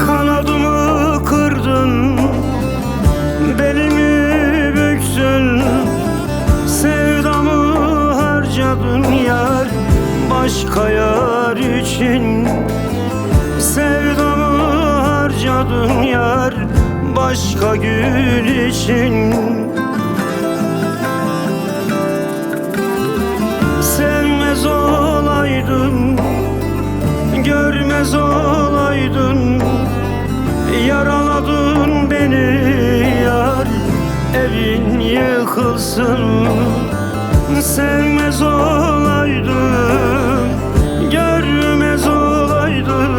Kanadımı kırdın, belimi büktün, sevdamı harcadın yar, başka yar için. Sevdamı harcadın yar, başka gül için. Sevmez olaydın, görmez olaydın, yaraladın beni yar, evin yıkılsın. Sevmez olaydın, görmez olaydın,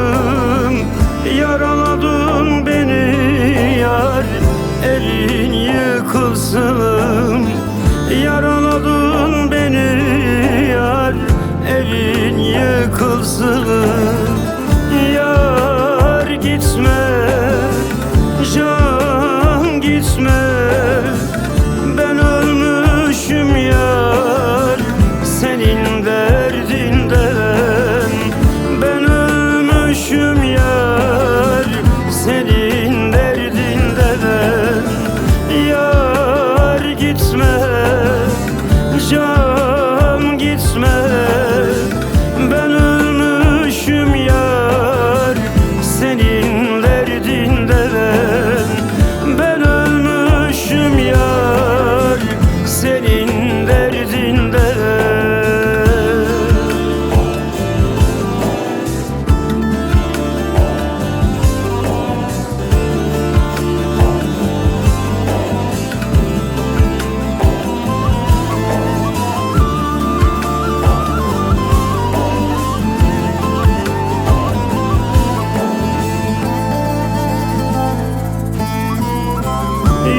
yaraladın beni yar, evin yıkılsın. Yaraladın beni yar, evin yıkılsın. Yar gitme, can gitme, ben ölmüşüm yar, senin derdinden. Ben ölmüşüm yar, senin derdinden. Yar gitme, can gitme, ben ölmüşüm yar, senin derdinden. Ben ölmüşüm yar, senin derdinden.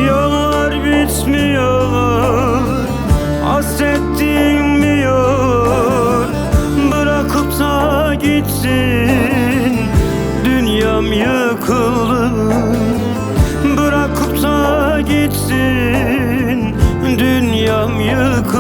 Yollar bitmiyor, hasret dinmiyor, bırakıp da gittin, dünyam yıkıldı. Bırakıp da gittin, dünyam yıkıldı.